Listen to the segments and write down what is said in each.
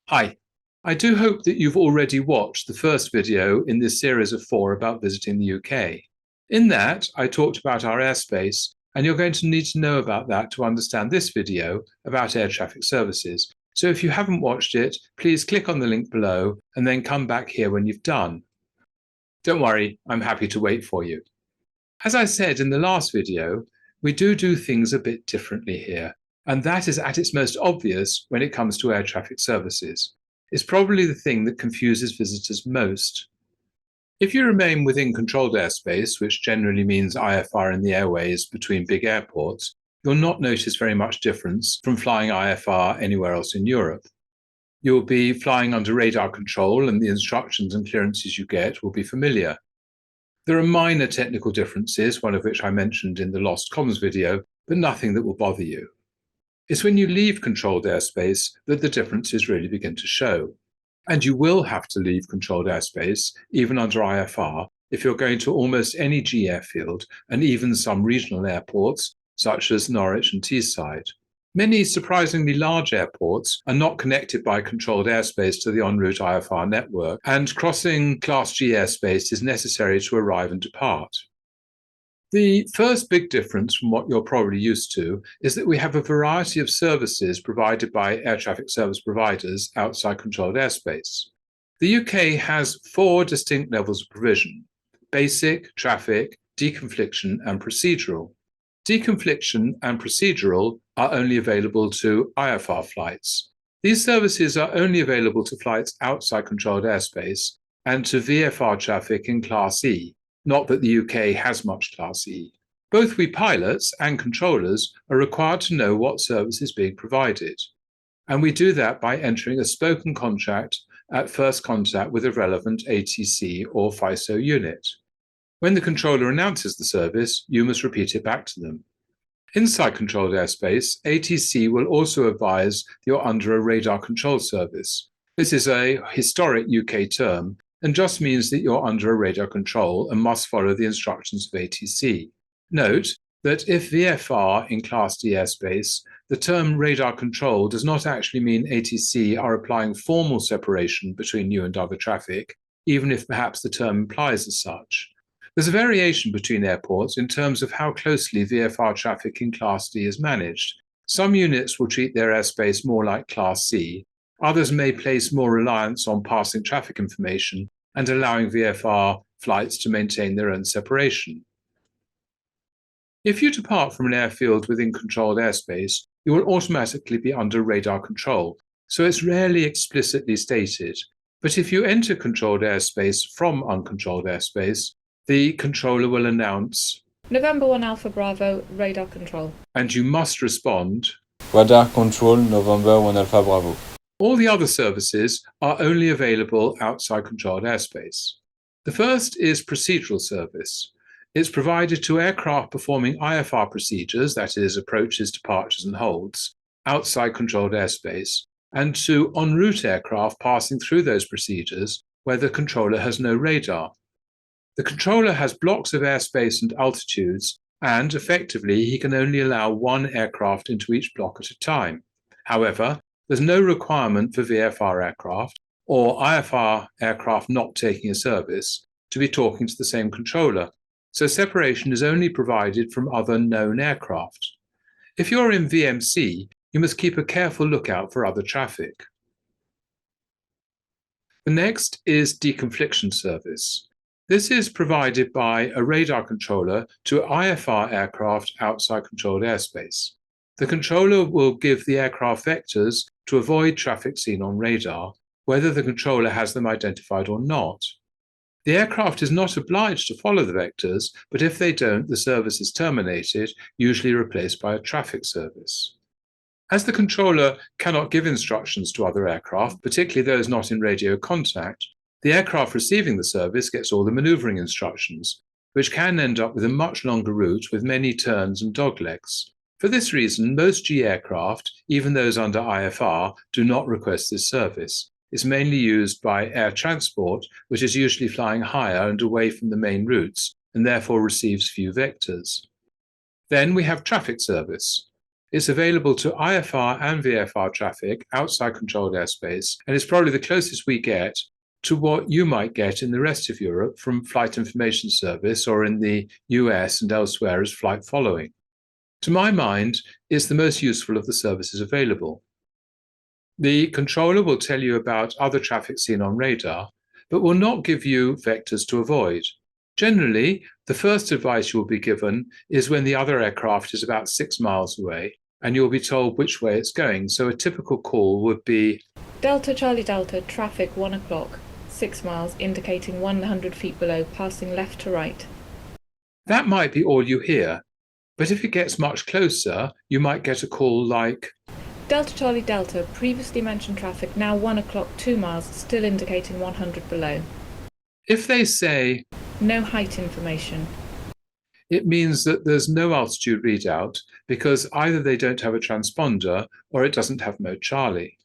Hi, I do hope that you've already watched the first video in this series of 4 about visiting the UK. In that, I talked about our airspace, and you're going to need to know about that to understand this video about air traffic services. So if you haven't watched it, please click on the link below and then come back here when you've done. Don't worry, I'm happy to wait for you. As I said in the last video, we do things a bit differently here, and that is at its most obvious when it comes to air traffic services. It's probably the thing that confuses visitors most. If you remain within controlled airspace, which generally means IFR in the airways between big airports, you'll not notice very much difference from flying IFR anywhere else in Europe. You'll be flying under radar control, and the instructions and clearances you get will be familiar. There are minor technical differences, one of which I mentioned in the Lost Comms video, but nothing that will bother you. It's when you leave controlled airspace that the differences really begin to show. And you will have to leave controlled airspace, even under IFR, if you're going to almost any G airfield and even some regional airports, such as Norwich and Teesside. Many surprisingly large airports are not connected by controlled airspace to the en route IFR network, and crossing Class G airspace is necessary to arrive and depart. The first big difference from what you're probably used to is that we have a variety of services provided by air traffic service providers outside controlled airspace. The UK has 4 distinct levels of provision: basic, traffic, deconfliction, and procedural. Deconfliction and procedural are only available to IFR flights. These services are only available to flights outside controlled airspace and to VFR traffic in Class E. Not that the UK has much Class E. Both we pilots and controllers are required to know what service is being provided. And we do that by entering a spoken contract at first contact with a relevant ATC or FISO unit. When the controller announces the service, you must repeat it back to them. Inside controlled airspace, ATC will also advise you're under a radar control service. This is a historic UK term and just means that you're under a radar control and must follow the instructions of ATC. Note that if VFR in Class D airspace, the term radar control does not actually mean ATC are applying formal separation between you and other traffic, even if perhaps the term implies as such. There's a variation between airports in terms of how closely VFR traffic in Class D is managed. Some units will treat their airspace more like Class C. Others may place more reliance on passing traffic information and allowing VFR flights to maintain their own separation. If you depart from an airfield within controlled airspace, you will automatically be under radar control, so it's rarely explicitly stated. But if you enter controlled airspace from uncontrolled airspace, the controller will announce November 1 Alpha Bravo, radar control. And you must respond Radar control, November 1 Alpha Bravo. All the other services are only available outside controlled airspace. The first is procedural service. It's provided to aircraft performing IFR procedures, that is, approaches, departures, and holds, outside controlled airspace, and to en route aircraft passing through those procedures where the controller has no radar. The controller has blocks of airspace and altitudes, and effectively he can only allow one aircraft into each block at a time. However, there's no requirement for VFR aircraft or IFR aircraft not taking a service to be talking to the same controller, so separation is only provided from other known aircraft. If you're in VMC, you must keep a careful lookout for other traffic. The next is deconfliction service. This is provided by a radar controller to IFR aircraft outside controlled airspace. The controller will give the aircraft vectors to avoid traffic seen on radar, whether the controller has them identified or not. The aircraft is not obliged to follow the vectors, but if they don't, the service is terminated, usually replaced by a traffic service. As the controller cannot give instructions to other aircraft, particularly those not in radio contact, the aircraft receiving the service gets all the maneuvering instructions, which can end up with a much longer route with many turns and doglegs. For this reason, most G aircraft, even those under IFR, do not request this service. It's mainly used by air transport, which is usually flying higher and away from the main routes, and therefore receives few vectors. Then we have traffic service. It's available to IFR and VFR traffic outside controlled airspace, and it's probably the closest we get to what you might get in the rest of Europe from Flight Information Service or in the US and elsewhere as flight following. To my mind, it's the most useful of the services available. The controller will tell you about other traffic seen on radar, but will not give you vectors to avoid. Generally, the first advice you will be given is when the other aircraft is about 6 miles away, and you'll be told which way it's going. So a typical call would be Delta Charlie Delta, traffic 1 o'clock, 6 miles, indicating 100 feet below, passing left to right. That might be all you hear, but if it gets much closer, you might get a call like Delta Charlie Delta, previously mentioned traffic, now 1 o'clock, 2 miles, still indicating 100 below. If they say No height information. it means that there's no altitude readout because either they don't have a transponder or it doesn't have mode Charlie.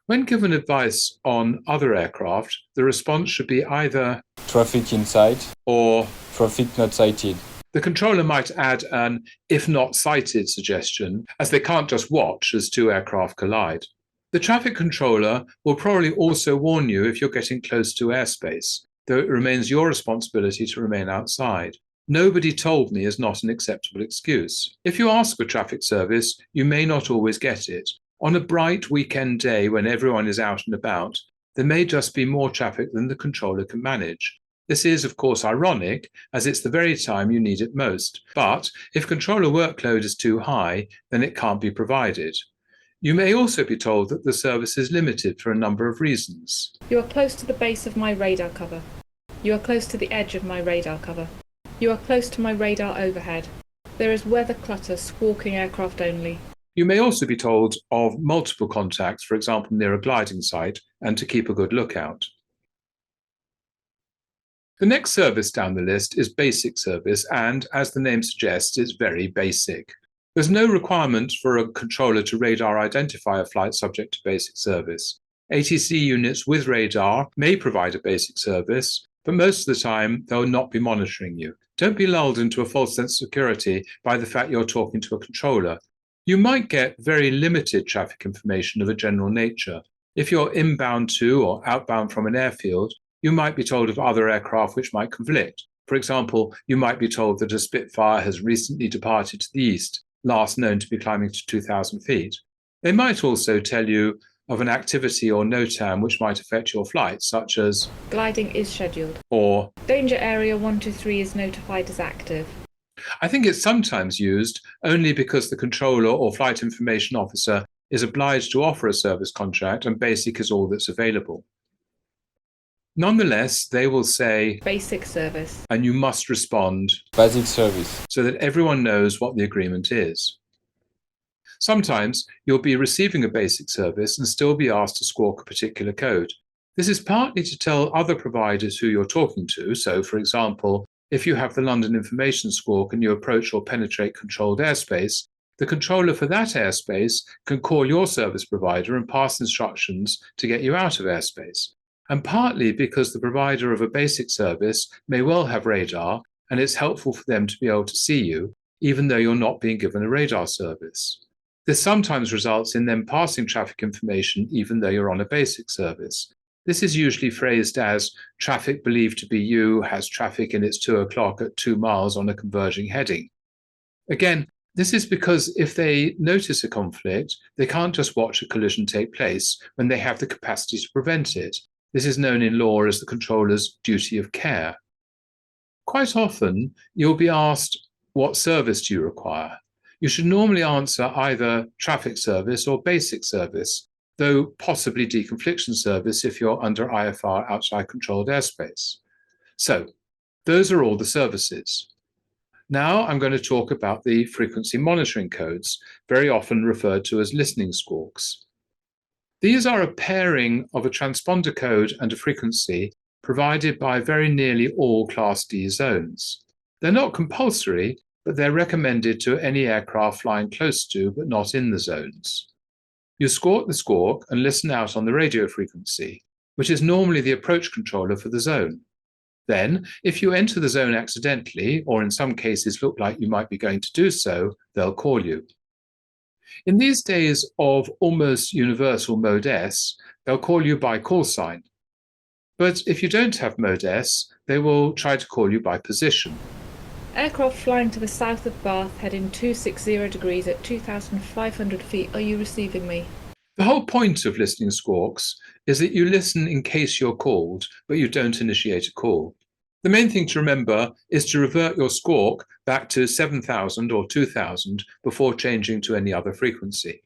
When given advice on other aircraft, the response should be either Traffic in sight or. traffic not sighted. The controller might add an if not sighted suggestion, as they can't just watch as two aircraft collide. The traffic controller will probably also warn you if you're getting close to airspace, though it remains your responsibility to remain outside. Nobody told me is not an acceptable excuse. If you ask for traffic service, you may not always get it. On a bright weekend day when everyone is out and about, there may just be more traffic than the controller can manage. This is, of course, ironic, as it's the very time you need it most. But if controller workload is too high, then it can't be provided. You may also be told that the service is limited for a number of reasons. You are close to the base of my radar cover. You are close to the edge of my radar cover. You are close to my radar overhead. There is weather clutter, squawking aircraft only. You may also be told of multiple contacts, for example, near a gliding site, and to keep a good lookout. The next service down the list is basic service, and as the name suggests, it's very basic. There's no requirement for a controller to radar identify a flight subject to basic service. ATC units with radar may provide a basic service, but most of the time they'll not be monitoring you. Don't be lulled into a false sense of security by the fact you're talking to a controller. You might get very limited traffic information of a general nature. If you're inbound to or outbound from an airfield, you might be told of other aircraft which might conflict. For example, you might be told that a Spitfire has recently departed to the east, last known to be climbing to 2,000 feet. They might also tell you of an activity or NOTAM which might affect your flight, such as Gliding is scheduled. or Danger Area 123 is notified as active. I think it's sometimes used only because the controller or flight information officer is obliged to offer a service contract and basic is all that's available. Nonetheless, they will say Basic service. and you must respond Basic service. so that everyone knows what the agreement is. Sometimes you'll be receiving a basic service and still be asked to squawk a particular code. This is partly to tell other providers who you're talking to. So, for example, if you have the London information squawk and you approach or penetrate controlled airspace, the controller for that airspace can call your service provider and pass instructions to get you out of airspace. And partly because the provider of a basic service may well have radar, and it's helpful for them to be able to see you, even though you're not being given a radar service. This sometimes results in them passing traffic information even though you're on a basic service. This is usually phrased as traffic believed to be you has traffic in its 2 o'clock at 2 miles on a converging heading. Again, this is because if they notice a conflict, they can't just watch a collision take place when they have the capacity to prevent it. This is known in law as the controller's duty of care. Quite often, you'll be asked, what service do you require? You should normally answer either traffic service or basic service, though possibly deconfliction service if you're under IFR outside controlled airspace. So, those are all the services. Now I'm going to talk about the frequency monitoring codes, very often referred to as listening squawks. These are a pairing of a transponder code and a frequency provided by very nearly all Class D zones. They're not compulsory, but they're recommended to any aircraft flying close to but not in the zones. You squawk the squawk and listen out on the radio frequency, which is normally the approach controller for the zone. Then, if you enter the zone accidentally, or in some cases look like you might be going to do so, they'll call you. In these days of almost universal mode S, they'll call you by call sign. But if you don't have mode S, they will try to call you by position. Aircraft flying to the south of Bath, heading 260 degrees at 2,500 feet. Are you receiving me? The whole point of listening squawks is that you listen in case you're called, but you don't initiate a call. The main thing to remember is to revert your squawk back to 7,000 or 2,000 before changing to any other frequency.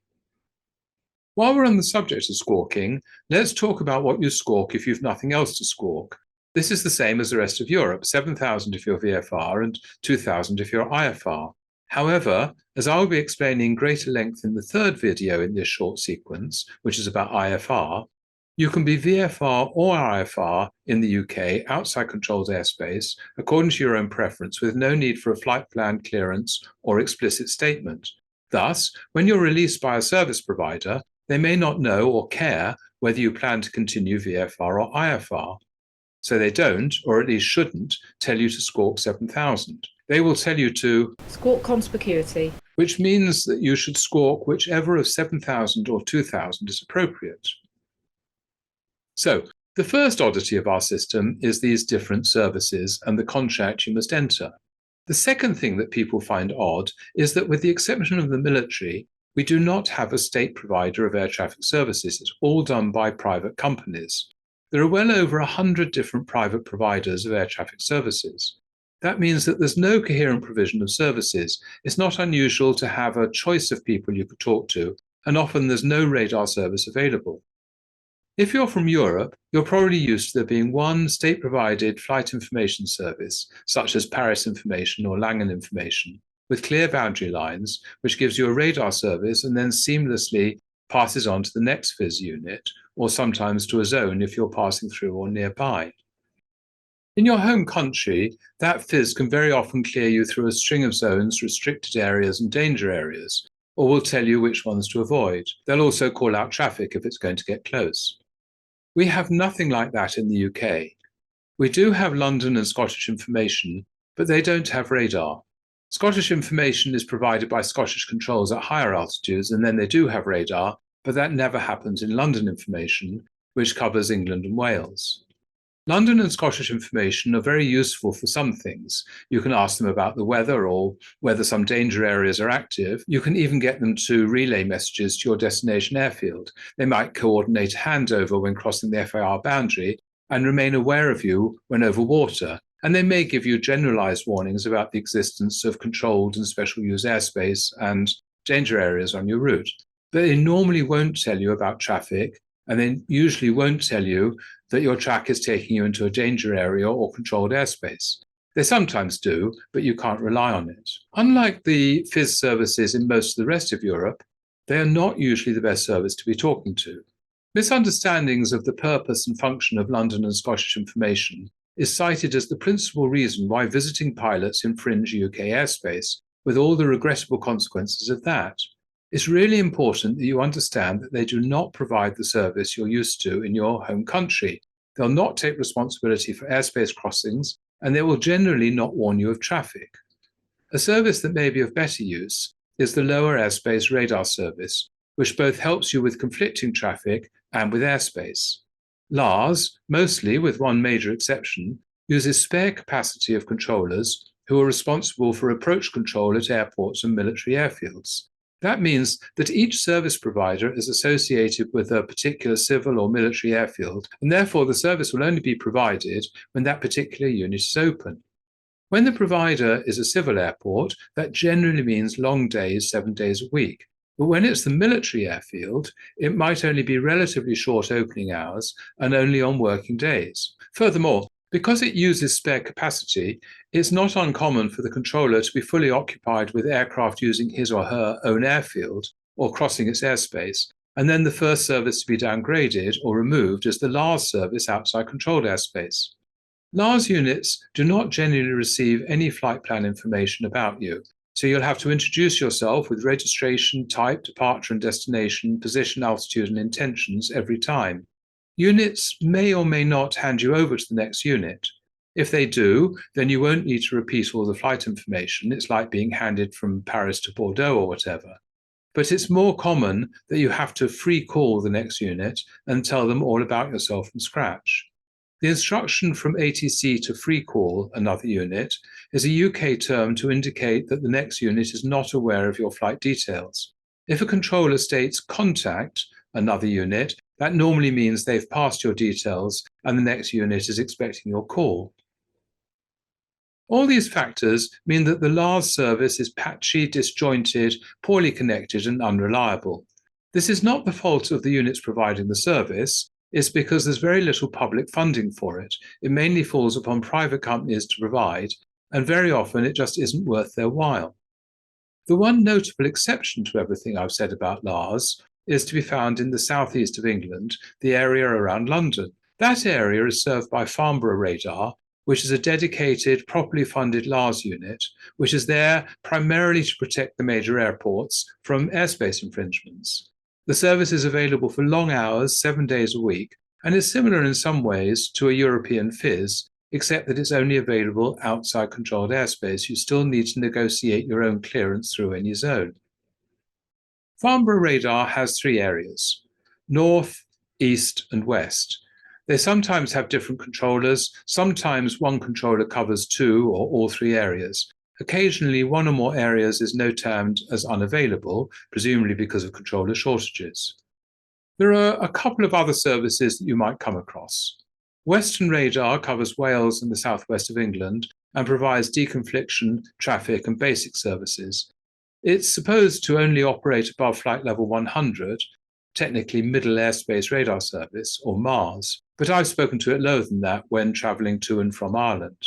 While we're on the subject of squawking, let's talk about what you squawk if you've nothing else to squawk. This is the same as the rest of Europe, 7,000 if you're VFR and 2,000 if you're IFR. However, as I'll be explaining in greater length in the third video in this short sequence, which is about IFR, you can be VFR or IFR in the UK outside controlled airspace according to your own preference with no need for a flight plan clearance or explicit statement. Thus, when you're released by a service provider, they may not know or care whether you plan to continue VFR or IFR. So they don't, or at least shouldn't, tell you to squawk 7,000. They will tell you to squawk conspicuity, which means that you should squawk whichever of 7,000 or 2,000 is appropriate. So the first oddity of our system is these different services and the contract you must enter. The second thing that people find odd is that with the exception of the military, we do not have a state provider of air traffic services. It's all done by private companies. There are well over 100 different private providers of air traffic services. That means that there's no coherent provision of services. It's not unusual to have a choice of people you could talk to, and often there's no radar service available. If you're from Europe, you're probably used to there being one state-provided flight information service, such as Paris Information or Langen Information, with clear boundary lines, which gives you a radar service and then seamlessly passes on to the next FIS unit, or sometimes to a zone if you're passing through or nearby. In your home country, that FIS can very often clear you through a string of zones, restricted areas and danger areas, or will tell you which ones to avoid. They'll also call out traffic if it's going to get close. We have nothing like that in the UK. We do have London and Scottish Information, but they don't have radar. Scottish Information is provided by Scottish controls at higher altitudes, and then they do have radar, but that never happens in London Information, which covers England and Wales. London and Scottish Information are very useful for some things. You can ask them about the weather or whether some danger areas are active. You can even get them to relay messages to your destination airfield. They might coordinate a handover when crossing the FAR boundary and remain aware of you when over water. And they may give you generalized warnings about the existence of controlled and special use airspace and danger areas on your route. But they normally won't tell you about traffic, and they usually won't tell you that your track is taking you into a danger area or controlled airspace. They sometimes do, but you can't rely on it. Unlike the FIS services in most of the rest of Europe, they are not usually the best service to be talking to. Misunderstandings of the purpose and function of London and Scottish Information is cited as the principal reason why visiting pilots infringe UK airspace, with all the regrettable consequences of that. It's really important that you understand that they do not provide the service you're used to in your home country. They'll not take responsibility for airspace crossings, and they will generally not warn you of traffic. A service that may be of better use is the lower airspace radar service, which both helps you with conflicting traffic and with airspace. LARS, mostly with one major exception, uses spare capacity of controllers who are responsible for approach control at airports and military airfields. That means that each service provider is associated with a particular civil or military airfield, and therefore the service will only be provided when that particular unit is open. When the provider is a civil airport, that generally means long days, 7 days a week. But when it's the military airfield, it might only be relatively short opening hours and only on working days. Furthermore, because it uses spare capacity, it's not uncommon for the controller to be fully occupied with aircraft using his or her own airfield or crossing its airspace, and then the first service to be downgraded or removed is the LARS service outside controlled airspace. LARS units do not generally receive any flight plan information about you, so you'll have to introduce yourself with registration, type, departure and destination, position, altitude and intentions every time. Units may or may not hand you over to the next unit. If they do, then you won't need to repeat all the flight information. It's like being handed from Paris to Bordeaux or whatever. but it's more common that you have to free call the next unit and tell them all about yourself from scratch. The instruction from ATC to free call another unit is a UK term to indicate that the next unit is not aware of your flight details. If a controller states contact another unit, that normally means they've passed your details and the next unit is expecting your call. All these factors mean that the LARS service is patchy, disjointed, poorly connected, and unreliable. This is not the fault of the units providing the service. It's because there's very little public funding for it. It mainly falls upon private companies to provide, and very often it just isn't worth their while. The one notable exception to everything I've said about LARS is to be found in the southeast of England, the area around London. That area is served by Farnborough Radar, which is a dedicated, properly funded LARS unit, which is there primarily to protect the major airports from airspace infringements. The service is available for long hours, 7 days a week, and is similar in some ways to a European FIS, except that it's only available outside controlled airspace. You still need to negotiate your own clearance through any zone. Farnborough Radar has 3 areas: north, east, and west. They sometimes have different controllers. Sometimes one controller covers 2 or all 3 areas. Occasionally, 1 or more areas is notamed as unavailable, presumably because of controller shortages. There are a couple of other services that you might come across. Western Radar covers Wales and the southwest of England and provides deconfliction, traffic, and basic services. It's supposed to only operate above flight level 100, technically Middle Airspace Radar Service, or MARS, but I've spoken to it lower than that when travelling to and from Ireland.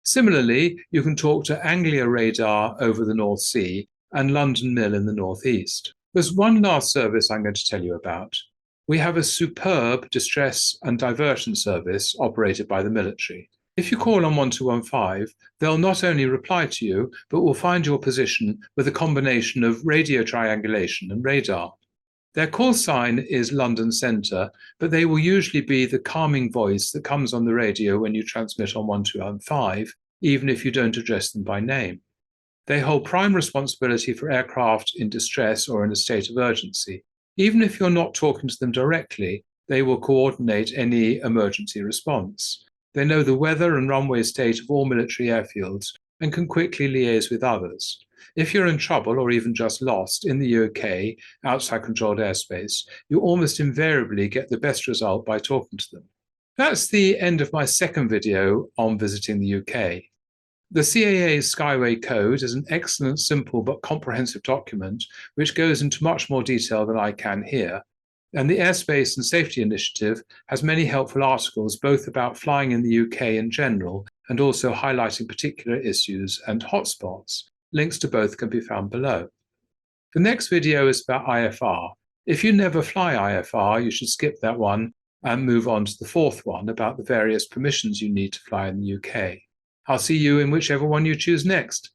Similarly, you can talk to Anglia Radar over the North Sea and London Mill in the northeast. There's one last service I'm going to tell you about. We have a superb distress and diversion service operated by the military. If you call on 1215, they'll not only reply to you, but will find your position with a combination of radio triangulation and radar. Their call sign is London Centre, but they will usually be the calming voice that comes on the radio when you transmit on 1215, even if you don't address them by name. They hold prime responsibility for aircraft in distress or in a state of urgency. Even if you're not talking to them directly, they will coordinate any emergency response. They know the weather and runway state of all military airfields and can quickly liaise with others. If you're in trouble or even just lost in the UK, outside controlled airspace, you almost invariably get the best result by talking to them. That's the end of my second video on visiting the UK. The CAA's Skyway Code is an excellent, simple but comprehensive document which goes into much more detail than I can here. And the Airspace and Safety Initiative has many helpful articles both about flying in the UK in general and also highlighting particular issues and hotspots. Links to both can be found below. The next video is about IFR. If you never fly IFR, you should skip that one and move on to the fourth one about the various permissions you need to fly in the UK. I'll see you in whichever one you choose next.